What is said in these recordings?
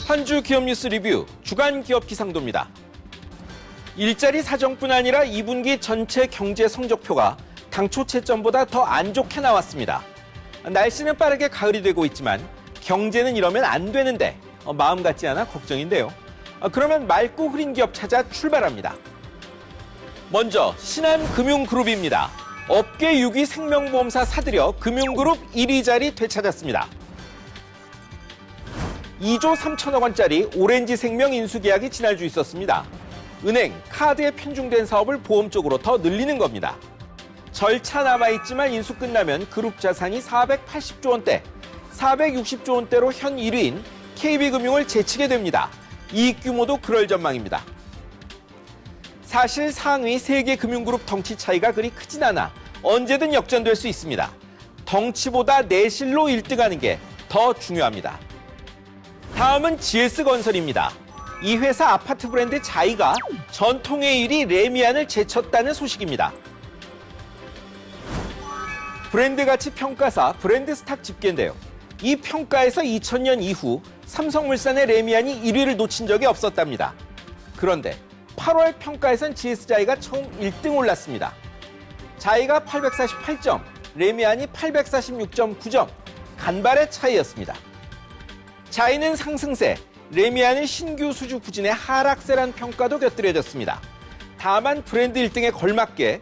한 주 기업 뉴스 리뷰 주간 기업 기상도입니다. 일자리 사정뿐 아니라 2분기 전체 경제 성적표가 당초 채점보다 더 안 좋게 나왔습니다. 날씨는 빠르게 가을이 되고 있지만 경제는 이러면 안 되는데 마음 같지 않아 걱정인데요. 그러면 맑고 흐린 기업 찾아 출발합니다. 먼저 신한금융그룹입니다. 업계 6위 생명보험사 사들여 금융그룹 1위 자리 되찾았습니다. 2조 3천억 원짜리 오렌지생명 인수계약이 지난주 있었습니다. 은행, 카드에 편중된 사업을 보험 쪽으로 더 늘리는 겁니다. 절차 남아있지만 인수 끝나면 그룹 자산이 480조 원대, 460조 원대로 현 1위인 KB금융을 제치게 됩니다. 이익 규모도 그럴 전망입니다. 사실 상위 3개 금융그룹 덩치 차이가 그리 크진 않아 언제든 역전될 수 있습니다. 덩치보다 내실로 1등하는 게 더 중요합니다. 다음은 GS건설입니다. 이 회사 아파트 브랜드 자이가 전통의 1위 레미안을 제쳤다는 소식입니다. 브랜드 가치 평가사 브랜드스탁 집계인데요. 이 평가에서 2000년 이후 삼성물산의 레미안이 1위를 놓친 적이 없었답니다. 그런데 8월 평가에선 GS자이가 처음 1등 올랐습니다. 자이가 848점, 레미안이 846.9점, 간발의 차이였습니다. 자이는 상승세, 레미안은 신규 수주 부진의 하락세란 평가도 곁들여졌습니다. 다만 브랜드 1등에 걸맞게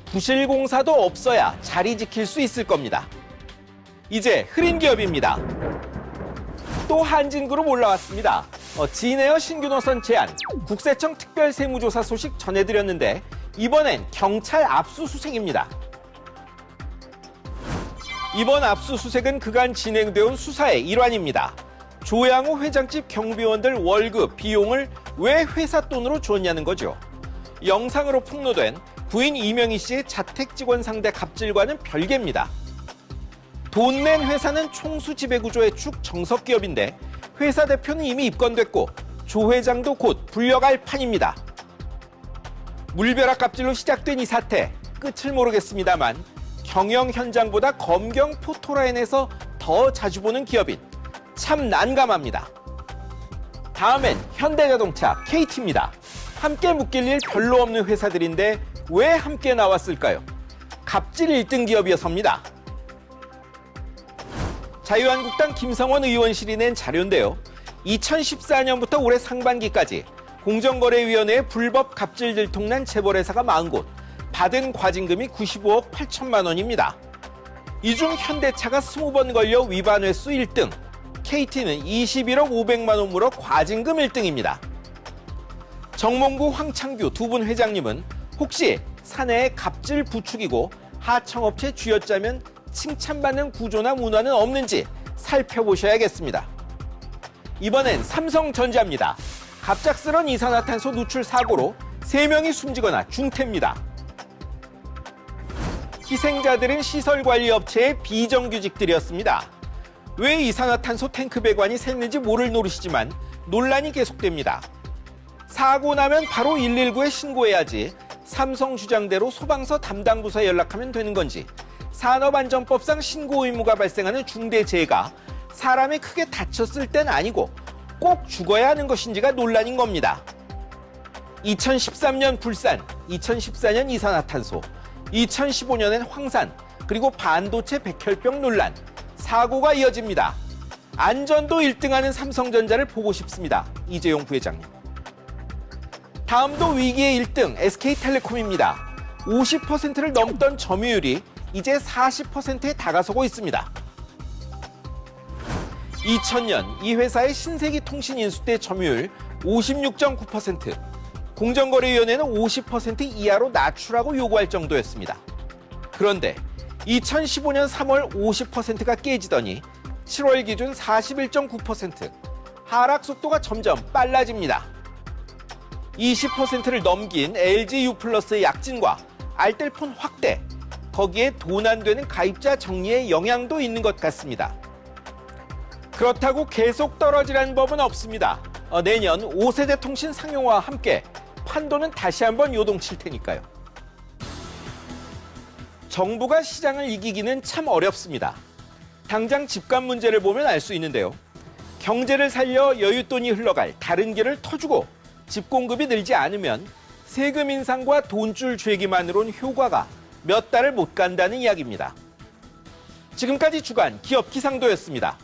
부실공사도 없어야 자리 지킬 수 있을 겁니다. 이제 흐린 기업입니다. 또 한진그룹 올라왔습니다. 진에어 신규 노선 제안, 국세청 특별세무조사 소식 전해드렸는데 이번엔 경찰 압수수색입니다. 이번 압수수색은 그간 진행되어 온 수사의 일환입니다. 조양호 회장집 경비원들 월급, 비용을 왜 회사 돈으로 줬냐는 거죠. 영상으로 폭로된 부인 이명희 씨의 자택 직원 상대 갑질과는 별개입니다. 돈 낸 회사는 총수 지배구조의 축 정석기업인데 회사 대표는 이미 입건됐고 조 회장도 곧 불려갈 판입니다. 물벼락 갑질로 시작된 이 사태, 끝을 모르겠습니다만 경영 현장보다 검경 포토라인에서 더 자주 보는 기업인 참 난감합니다. 다음엔 현대자동차, KT입니다. 함께 묶일 일 별로 없는 회사들인데 왜 함께 나왔을까요? 갑질 1등 기업이어서입니다. 자유한국당 김성원 의원실이 낸 자료인데요. 2014년부터 올해 상반기까지 공정거래위원회에 불법 갑질 들통난 재벌회사가 40곳, 받은 과징금이 95억 8천만 원입니다. 이 중 현대차가 20번 걸려 위반 횟수 1등, KT는 21억 500만 원 물어 과징금 1등입니다. 정몽구 황창규 두 분 회장님은 혹시 사내의 갑질 부추기고 하청업체 쥐어짜면 칭찬받는 구조나 문화는 없는지 살펴보셔야겠습니다. 이번엔 삼성전자입니다. 갑작스런 이산화탄소 누출 사고로 3명이 숨지거나 중태입니다. 희생자들은 시설관리업체의 비정규직들이었습니다. 왜 이산화탄소 탱크 배관이 샜는지 모를 노릇이지만 논란이 계속됩니다. 사고 나면 바로 119에 신고해야지 삼성 주장대로 소방서 담당 부서에 연락하면 되는 건지 산업안전법상 신고 의무가 발생하는 중대재해가 사람이 크게 다쳤을 땐 아니고 꼭 죽어야 하는 것인지가 논란인 겁니다. 2013년 불산, 2014년 이산화탄소, 2015년엔 황산, 그리고 반도체 백혈병 논란, 사고가 이어집니다. 안전도 1등하는 삼성전자를 보고 싶습니다. 이재용 부회장님. 다음도 위기의 1등 SK텔레콤입니다. 50%를 넘던 점유율이 이제 40%에 다가서고 있습니다. 2000년 이 회사의 신세기 통신 인수 때 점유율 56.9%, 공정거래위원회는 50% 이하로 낮추라고 요구할 정도였습니다. 그런데 2015년 3월 50%가 깨지더니 7월 기준 41.9%, 하락 속도가 점점 빨라집니다. 20%를 넘긴 LG U+의 약진과 알뜰폰 확대, 거기에 돈 안 되는 가입자 정리의 영향도 있는 것 같습니다. 그렇다고 계속 떨어지라는 법은 없습니다. 내년 5세대 통신 상용화와 함께 판도는 다시 한번 요동칠 테니까요. 정부가 시장을 이기기는 참 어렵습니다. 당장 집값 문제를 보면 알 수 있는데요. 경제를 살려 여윳돈이 흘러갈 다른 길을 터주고 집 공급이 늘지 않으면 세금 인상과 돈줄 죄기만으론 효과가 몇 달을 못 간다는 이야기입니다. 지금까지 주간 기업 기상도였습니다.